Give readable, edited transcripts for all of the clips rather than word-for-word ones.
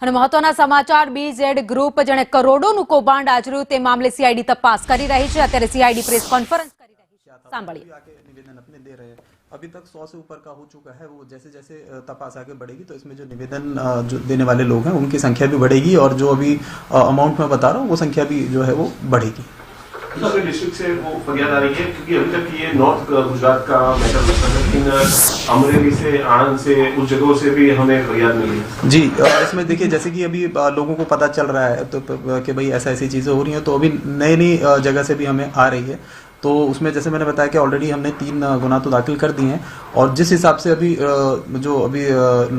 અને મહત્વના સમાચાર બીઝેડ ગ્રુપ જેણે કરોડોનું કૌભાંડ આચર્યું તે મામલે સીઆઈડી તપાસ કરી રહી છે। અત્યારે સીઆઈडी પ્રેસ કોન્ફરન્સ કરી રહી છે। સાંભળીએ। निवेदन अपने दे रहे हैं, अभी तक 100 से ऊपर का हो चुका है। वो जैसे जैसे तपास आगे बढ़ेगी तो इसमें जो निवेदन जो देने वाले लोग हैं उनकी संख्या भी बढ़ेगी और जो अभी अमाउंट मैं बता रहा हूँ वो संख्या भी जो है वो बढ़ेगी। डिस्ट्रिक्ट से वो फरियाद आ रही है क्योंकि अभी तक ये नॉर्थ गुजरात का मैटर होता है, लेकिन अमरेली से, आनंद से, उस जगहों से भी हमें फरियाद मिली है। जी, इसमें देखिए जैसे कि अभी लोगों को पता चल रहा है तो कि भाई ऐसी चीज़ें हो रही हैं, तो अभी नई नई जगह से भी हमें आ रही है। तो उसमें जैसे मैंने बताया कि ऑलरेडी हमने 3 गुना तो दाखिल कर दिए हैं और जिस हिसाब से अभी जो अभी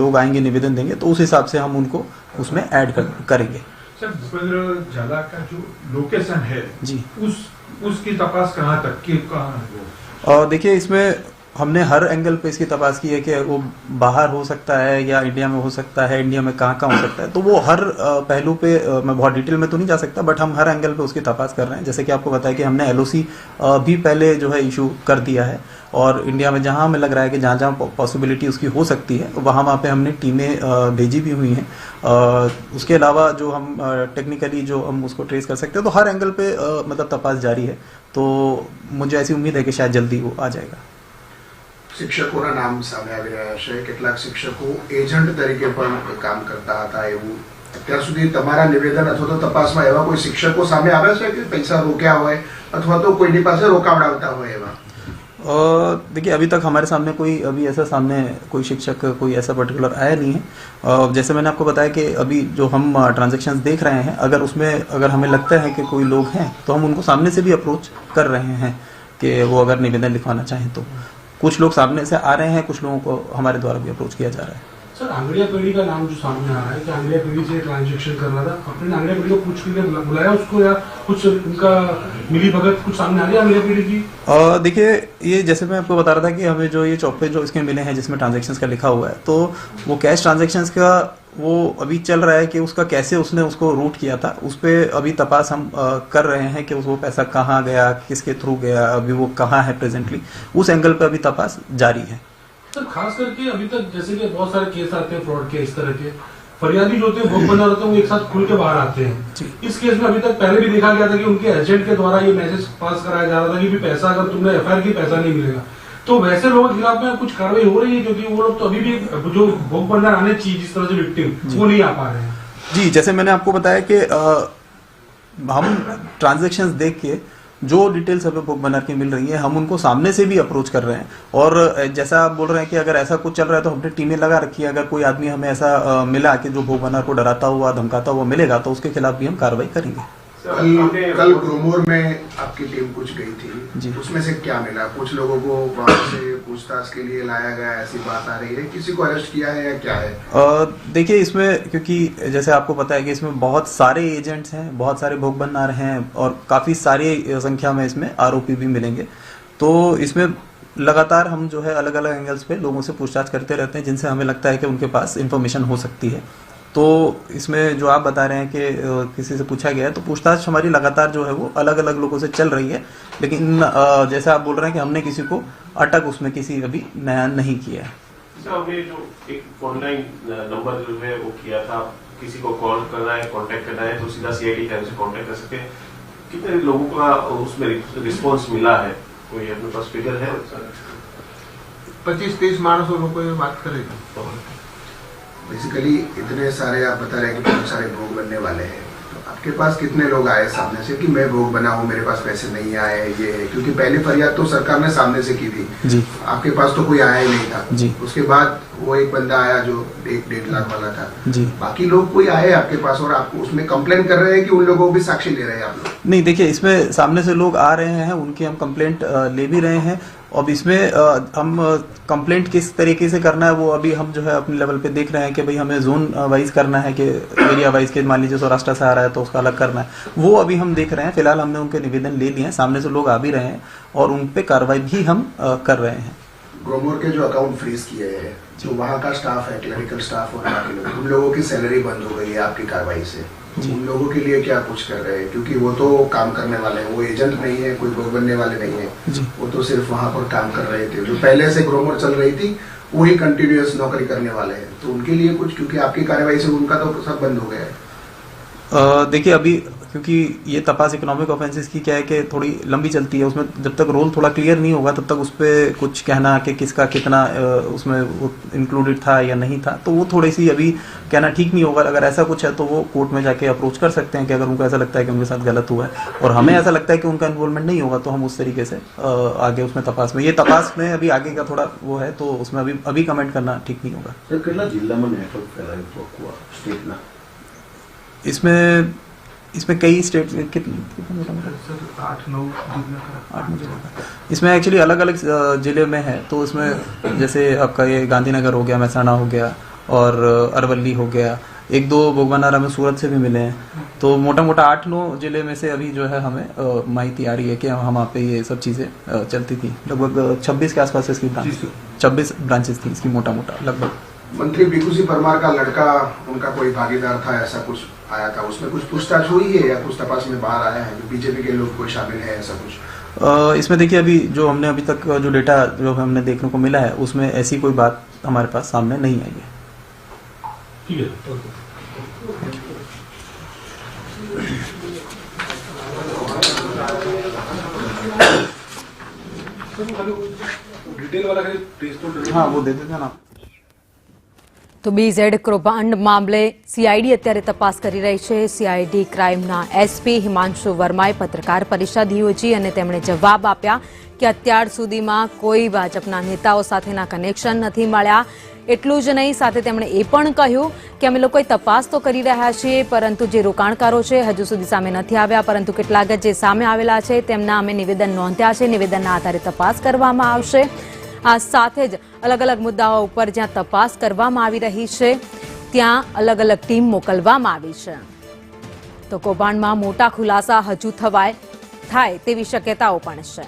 लोग आएंगे निवेदन देंगे तो उस हिसाब से हम उनको उसमें ऐड करेंगे। सर, भूपेंद्र झाला का जो लोकेशन है जी, उसकी तपास कहाँ तक की कहाँ है? देखिए इसमें हमने हर एंगल पे इसकी तपास की है कि वो बाहर हो सकता है या इंडिया में हो सकता है, इंडिया में कहाँ कहाँ हो सकता है। तो वो हर पहलू पे मैं बहुत डिटेल में तो नहीं जा सकता, बट हम हर एंगल पे उसकी तपास कर रहे हैं। जैसे कि आपको बताया कि हमने एलओसी भी पहले जो है इशू कर दिया है और इंडिया में जहाँ हमें लग रहा है कि जहाँ जहाँ पॉसिबिलिटी उसकी हो सकती है वहाँ पे हमने टीमें भेजी भी हुई हैं। उसके अलावा जो हम टेक्निकली जो हम उसको ट्रेस कर सकते हैं, तो हर एंगल पे मतलब तपास जारी है। तो मुझे ऐसी उम्मीद है कि शायद जल्दी वो आ जाएगा। શિક્ષકોના નામ સામે આવી રહ્યા છે। કેટલાક શિક્ષકો એજન્ટ તરીકે પણ કામ કરતા હતા એવું અત્યાર સુધી તમારા નિવેદન અથવા તો તપાસમાં એવા કોઈ શિક્ષકો સામે આવ્યા છે કે પૈસા રોક્યા હોય અથવા તો કોઈની પાસે રોકાવડાવતા હોય એવા? देखिए अभी तक हमारे सामने कोई शिक्षक कोई ऐसा पर्टिकुलर आया नहीं है। जैसे मैंने आपको बताया कि अभी जो हम ट्रांजैक्शंस देख रहे हैं, अगर हमें लगता है कि कोई लोग हैं तो हम उनको सामने से भी अप्रोच कर रहे हैं कि वो अगर निवेदन लिखवाना चाहें तो। कुछ लोग सामने से आ रहे हैं, कुछ लोगों को हमारे द्वारा भी अप्रोच किया जा रहा है। सर, आंगड़िया पीढ़ी का नाम जो सामने आ रहा है कि आंगड़िया पीढ़ी से ट्रांजैक्शन कर रहा था, अपने आंगड़िया पीढ़ी को पूछ के बुलाया उसको या कुछ उनका मिली भगत कुछ सामने आ रही है आंगड़िया पीढ़ी की? देखिए ये जैसे मैं आपको बता रहा था कि हमें जो ये चौपे जो इसके मिले हैं जिसमें ट्रांजैक्शंस का लिखा हुआ है, तो वो कैश ट्रांजैक्शंस का वो अभी चल रहा है कि उसका कैसे उसने उसको रूट किया था, उस पर अभी तपास हम कर रहे हैं कि वो पैसा कहाँ गया, किसके थ्रू गया, अभी वो कहाँ है प्रेजेंटली, उस एंगल पे अभी तपास जारी है। सर, खास करके अभी तक जैसे कि बहुत सारे केस आते हैं फ्रॉड के, इस तरह के फरियादी जो होते हैं भोग बना होते हैं वो एक साथ खुल के बाहर आते हैं। इस केस में अभी तक पहले भी देखा गया था कि उनके एजेंट के द्वारा ये मैसेज पास कराया जा रहा था कि भी पैसा अगर तुमने एफआईआर की पैसा नहीं मिलेगा। तो वैसे लोगों के खिलाफ में कुछ कार्रवाई हो रही है क्योंकि वो लोग तो अभी भी जो भोग बनना आने चाहिए जिस तरह से विक्टिम वो नहीं आ पा रहे हैं? जी, जैसे मैंने आपको बताया कि हम ट्रांजैक्शंस देख के जो डिटेल्स हमें भोग बनार की मिल रही है हम उनको सामने से भी अप्रोच कर रहे हैं। और जैसा आप बोल रहे हैं कि अगर ऐसा कुछ चल रहा है तो हमने टीमें लगा रखी है। अगर कोई आदमी हमें ऐसा मिला कि जो भोग बनार को डराता हुआ धमकाता हुआ मिलेगा तो उसके खिलाफ भी हम कार्रवाई करेंगे। कल ग्रोमोर में आपकी टीम कुछ गई थी जी, उसमें से क्या मिला? कुछ लोगों को वहां से पूछताछ के लिए लाया गया, ऐसी बात आ रही है, किसी को अरेस्ट किया है या क्या है? देखिए इसमें क्योंकि जैसे आपको पता है कि इसमें बहुत सारे एजेंट्स हैं, बहुत सारे भोग बनार हैं और काफ़ी सारी संख्या में इसमें आरोपी भी मिलेंगे। तो इसमें लगातार हम जो है अलग अलग एंगल्स पे लोगों से पूछताछ करते रहते हैं जिनसे हमें लगता है कि उनके पास इंफॉर्मेशन हो सकती है। तो इसमें जो आप बता रहे हैं कि किसी से पूछा गया है, तो पूछताछ हमारी लगातार जो है वो अलग अलग लोगों से चल रही है। लेकिन जैसे आप बोल रहे हैं कि हमने किसी को अटक उसमें किसी अभी नया नहीं किया है। हमने जो एक ऑनलाइन नंबर जो है वो किया था, किसी को कॉल करना है, कांटेक्ट करना है तो सीधा सीआईडी टाइम से कांटेक्ट कर सकते हैं। कितने लोगों का उसमें रिस्पॉन्स मिला है, कोई अपने पास फिगर है? 25-30 मानसों को बात करेगा। बेसिकली इतने सारे आप बता रहे हैं कि बहुत सारे भोग बनने वाले हैं, तो आपके पास कितने लोग आए सामने से कि मैं भोग बना हूँ, मेरे पास पैसे नहीं आए ये है? क्योंकि पहली फरियाद तो सरकार ने सामने से की थी जी, आपके पास तो कोई आया ही नहीं था जी। उसके बाद वो एक बंदा आया जो 1-1.5 लाख वाला था जी। बाकी लोग कोई आए आपके पास और आपको उसमें कंप्लेन कर रहे हैं कि उन लोगों को भी साक्षी ले रहे हैं आप लोग? नहीं, देखिए इसमें सामने से लोग आ रहे हैं, उनकी हम कंप्लेंट ले भी रहे हैं। अब इसमें हम कंप्लेंट किस तरीके से करना है वो अभी हम जो है अपने लेवल पे देख रहे हैं कि भाई हमें जोन वाइज करना है कि एरिया वाइज के, मान लीजिए सौराष्ट्र से आ रहा है तो उसका अलग करना है, वो अभी हम देख रहे हैं। फिलहाल हमने उनके निवेदन ले लिए हैं, सामने से लोग आ भी रहे हैं और उन पे कार्रवाई भी हम कर रहे हैं। ग्रोमोर के जो अकाउंट फ्रीज किए हैं, जो वहाँ का स्टाफ है, क्लरिकल स्टाफ और बाकी लोग, उन लोगों की सैलरी बंद हो गई है आपकी कार्रवाई से, उन लोगों के लिए क्या कुछ कर रहे हैं? क्योंकि वो तो काम करने वाले हैं, वो एजेंट नहीं है, कोई भोग बनने वाले नहीं है, वो तो सिर्फ वहाँ पर काम कर रहे थे। जो पहले से ग्रोमर चल रही थी वो ही कंटिन्यूअस नौकरी करने वाले हैं, तो उनके लिए कुछ, क्योंकि आपकी कार्यवाही से उनका तो सब बंद हो गया है। देखिए अभी क्योंकि ये तपास इकोनॉमिक ऑफेंसेस की क्या है कि थोड़ी लंबी चलती है, उसमें जब तक रोल थोड़ा क्लियर नहीं होगा तब तक उस पर कुछ कहना कि किसका कितना उसमें वो इंक्लूडेड था या नहीं था, तो वो थोड़ी सी अभी कहना ठीक नहीं होगा। अगर ऐसा कुछ है तो वो कोर्ट में जाके अप्रोच कर सकते हैं कि अगर उनको ऐसा लगता है कि उनके साथ गलत हुआ है और हमें ऐसा लगता है कि उनका इन्वॉल्वमेंट नहीं होगा, तो हम उस तरीके से आगे उसमें तपास में, ये तपास में अभी आगे का थोड़ा वो है, तो उसमें अभी कमेंट करना ठीक नहीं होगा। सर કેટલા જિલ્લામાં નેટવર્ક ફેલાયું હતું સ્ટેટના? इसमें कई स्टेट कितने सर 8-9 जिला का 8 जिले का इसमें एक्चुअली अलग अलग जिले में है, तो इसमें जैसे आपका ये गांधीनगर हो गया, महसाणा हो गया और अरवली हो गया, 1-2 भोगबनारा में सूरत से भी मिले हैं, तो मोटा मोटा 8-9 जिले में से अभी जो है हमें माहिती आ रही है कि वहाँ पे ये सब चीज़ें चलती थी। लगभग 26 के आसपास इसकी 26 ब्रांचेस थी इसकी मोटा मोटा लगभग। मंत्री बीकू सिंह परमार का लड़का, उनका कोई भागीदार था, ऐसा कुछ आया था, उसमें कुछ पूछताछ हुई है या कुछ तपास में बाहर आया है, बीजेपी के लोग कोई शामिल है, ऐसा कुछ? इसमें देखिए अभी जो हमने अभी तक जो डेटा जो हमने देखने को मिला है उसमें ऐसी कोई बात हमारे पास सामने नहीं आई है। ठीक है। डिटेल वाला टेस्ट हाँ वो दे देते हैं ना। તો બીઝેડ કૌભાંડ મામલે સીઆઈડી અત્યારે તપાસ કરી રહી છે। સીઆઈડી ક્રાઇમના એસપી હિમાંશુ વર્માએ પત્રકાર પરિષદ યોજી અને તેમણે જવાબ આપ્યા કે અત્યાર સુધીમાં કોઈ ભાજપના નેતાઓ સાથેના કનેક્શન નથી મળ્યા। એટલું જ નહીં, સાથે તેમણે એ પણ કહ્યું કે અમે લોકોએ તપાસ તો કરી રહ્યા છીએ, પરંતુ જે રોકાણકારો છે હજુ સુધી સામે નથી આવ્યા, પરંતુ કેટલાક જે સામે આવેલા છે તેમના અમે નિવેદન નોંધ્યા છે, નિવેદનના આધારે તપાસ કરવામાં આવશે। આ સાથે જ અલગ અલગ મુદ્દાઓ ઉપર જ્યાં તપાસ કરવામાં આવી રહી છે ત્યાં અલગ અલગ ટીમ મોકલવામાં આવી છે। તો કૌભાંડમાં મોટા ખુલાસા હજુ થાય તેવી શક્યતાઓ પણ છે।